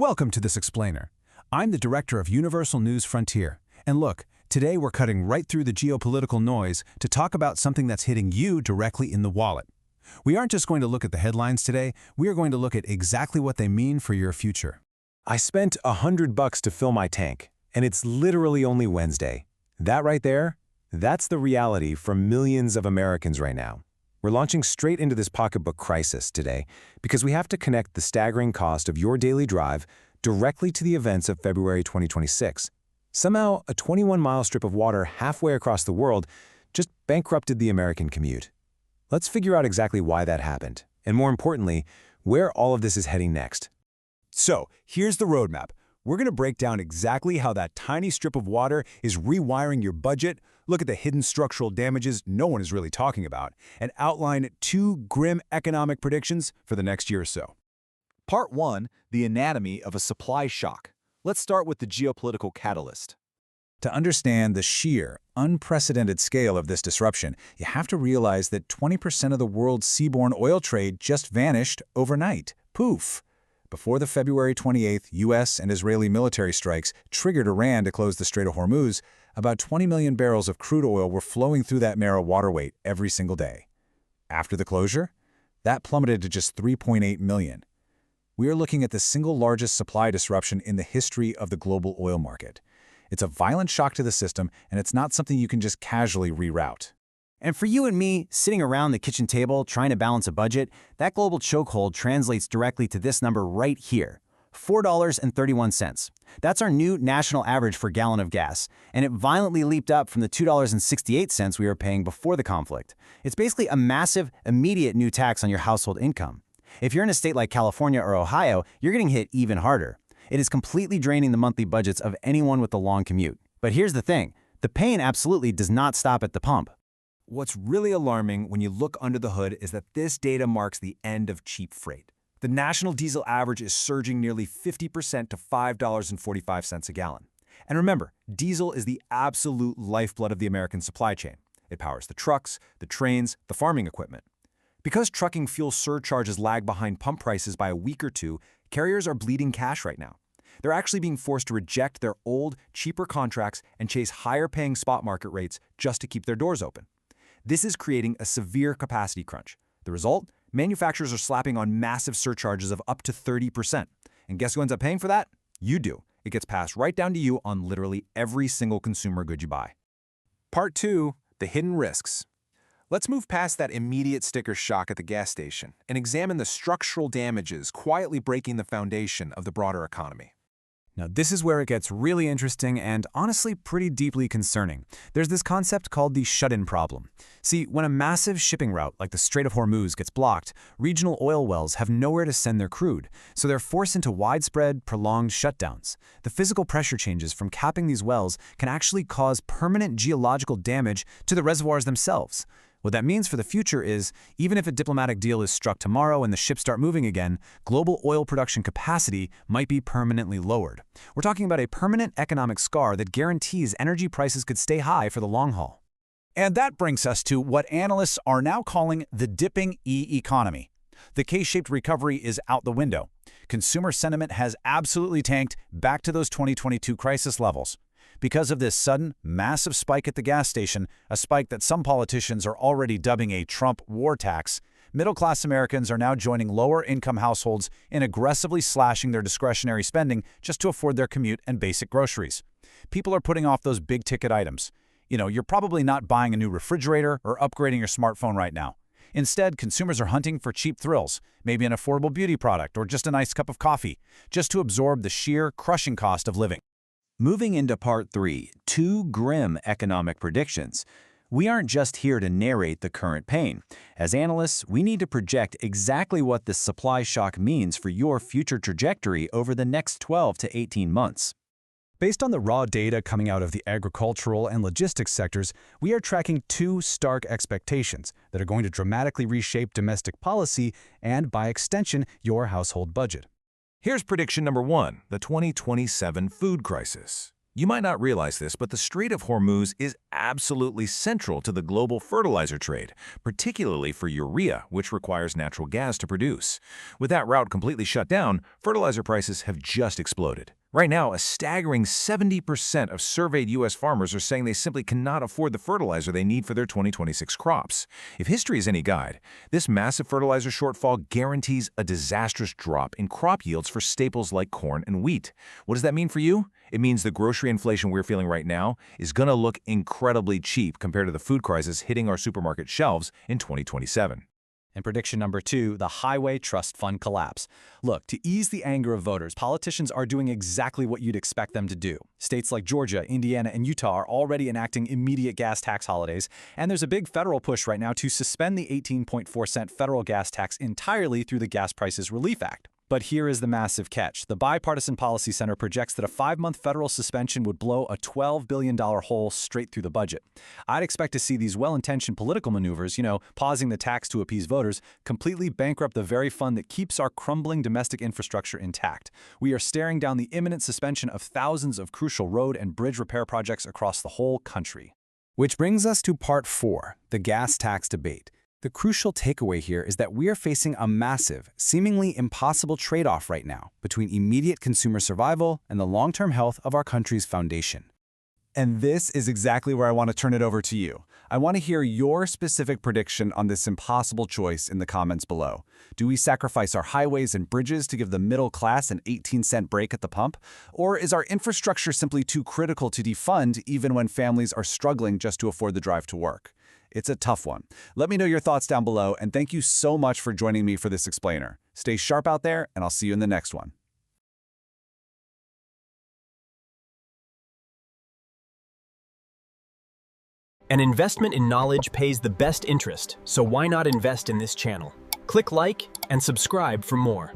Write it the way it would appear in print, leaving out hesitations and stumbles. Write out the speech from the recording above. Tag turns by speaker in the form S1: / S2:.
S1: Welcome to this explainer. I'm the director of Universal News Frontier. And look, today we're cutting right through the geopolitical noise to talk about something that's hitting you directly in the wallet. We aren't just going to look at the headlines today, we are going to look at exactly what they mean for your future.
S2: I spent $100 to fill my tank, and it's literally only Wednesday. That right there, that's the reality for millions of Americans right now. We're launching straight into this pocketbook crisis today because we have to connect the staggering cost of your daily drive directly to the events of February 2026. Somehow, a 21-mile strip of water halfway across the world just bankrupted the American commute. Let's figure out exactly why that happened, and more importantly, where all of this is heading next.
S1: So, here's the roadmap. We're going to break down exactly how that tiny strip of water is rewiring your budget, look at the hidden structural damages no one is really talking about, and outline 2 grim economic predictions for the next year or so.
S3: Part 1, the anatomy of a supply shock. Let's start with the geopolitical catalyst.
S1: To understand the sheer, unprecedented scale of this disruption, you have to realize that 20% of the world's seaborne oil trade just vanished overnight. Poof! Before the February 28th U.S. and Israeli military strikes triggered Iran to close the Strait of Hormuz, about 20 million barrels of crude oil were flowing through that narrow waterway every single day. After the closure, that plummeted to just 3.8 million. We are looking at the single largest supply disruption in the history of the global oil market. It's a violent shock to the system, and it's not something you can just casually reroute.
S4: And for you and me, sitting around the kitchen table trying to balance a budget, that global chokehold translates directly to this number right here, $4.31. That's our new national average for a gallon of gas, and it violently leaped up from the $2.68 we were paying before the conflict. It's basically a massive, immediate new tax on your household income. If you're in a state like California or Ohio, you're getting hit even harder. It is completely draining the monthly budgets of anyone with a long commute. But here's the thing, the pain absolutely does not stop at the pump.
S5: What's really alarming when you look under the hood is that this data marks the end of cheap freight. The national diesel average is surging nearly 50% to $5.45 a gallon. And remember, diesel is the absolute lifeblood of the American supply chain. It powers the trucks, the trains, the farming equipment. Because trucking fuel surcharges lag behind pump prices by a week or two, carriers are bleeding cash right now. They're actually being forced to reject their old, cheaper contracts and chase higher-paying spot market rates just to keep their doors open. This is creating a severe capacity crunch. The result? Manufacturers are slapping on massive surcharges of up to 30%. And guess who ends up paying for that? You do. It gets passed right down to you on literally every single consumer good you buy.
S2: Part 2, the hidden risks. Let's move past that immediate sticker shock at the gas station and examine the structural damages quietly breaking the foundation of the broader economy.
S1: Now, this is where it gets really interesting and honestly pretty deeply concerning. There's this concept called the shut-in problem. See, when a massive shipping route like the Strait of Hormuz gets blocked, regional oil wells have nowhere to send their crude, so they're forced into widespread, prolonged shutdowns. The physical pressure changes from capping these wells can actually cause permanent geological damage to the reservoirs themselves. What that means for the future is, even if a diplomatic deal is struck tomorrow and the ships start moving again, global oil production capacity might be permanently lowered. We're talking about a permanent economic scar that guarantees energy prices could stay high for the long haul.
S6: And that brings us to what analysts are now calling the dipping E-economy. The K-shaped recovery is out the window. Consumer sentiment has absolutely tanked back to those 2022 crisis levels. Because of this sudden, massive spike at the gas station, a spike that some politicians are already dubbing a Trump war tax, middle-class Americans are now joining lower-income households in aggressively slashing their discretionary spending just to afford their commute and basic groceries. People are putting off those big-ticket items. You're probably not buying a new refrigerator or upgrading your smartphone right now. Instead, consumers are hunting for cheap thrills, maybe an affordable beauty product or just a nice cup of coffee, just to absorb the sheer, crushing cost of living.
S4: Moving into Part 3, 2 grim economic predictions. We aren't just here to narrate the current pain. As analysts, we need to project exactly what this supply shock means for your future trajectory over the next 12 to 18 months.
S1: Based on the raw data coming out of the agricultural and logistics sectors, we are tracking 2 stark expectations that are going to dramatically reshape domestic policy and, by extension, your household budget.
S2: Here's prediction number 1, the 2027 food crisis.
S3: You might not realize this, but the Strait of Hormuz is absolutely central to the global fertilizer trade, particularly for urea, which requires natural gas to produce. With that route completely shut down, fertilizer prices have just exploded. Right now, a staggering 70% of surveyed U.S. farmers are saying they simply cannot afford the fertilizer they need for their 2026 crops. If history is any guide, this massive fertilizer shortfall guarantees a disastrous drop in crop yields for staples like corn and wheat. What does that mean for you? It means the grocery inflation we're feeling right now is going to look incredibly cheap compared to the food crisis hitting our supermarket shelves in 2027.
S5: And prediction number 2, the highway trust fund collapse. Look, to ease the anger of voters, politicians are doing exactly what you'd expect them to do. States like Georgia, Indiana, and Utah are already enacting immediate gas tax holidays, and there's a big federal push right now to suspend the 18.4-cent federal gas tax entirely through the Gas Prices Relief Act. But here is the massive catch. The Bipartisan Policy Center projects that a 5-month federal suspension would blow a $12 billion hole straight through the budget. I'd expect to see these well-intentioned political maneuvers, pausing the tax to appease voters, completely bankrupt the very fund that keeps our crumbling domestic infrastructure intact. We are staring down the imminent suspension of thousands of crucial road and bridge repair projects across the whole country.
S1: Which brings us to part 4, the gas tax debate. The crucial takeaway here is that we are facing a massive, seemingly impossible trade-off right now between immediate consumer survival and the long-term health of our country's foundation. And this is exactly where I want to turn it over to you. I want to hear your specific prediction on this impossible choice in the comments below. Do we sacrifice our highways and bridges to give the middle class an 18-cent break at the pump? Or is our infrastructure simply too critical to defund even when families are struggling just to afford the drive to work? It's a tough one. Let me know your thoughts down below, and thank you so much for joining me for this explainer. Stay sharp out there, and I'll see you in the next one.
S7: An investment in knowledge pays the best interest, so why not invest in this channel? Click like and subscribe for more.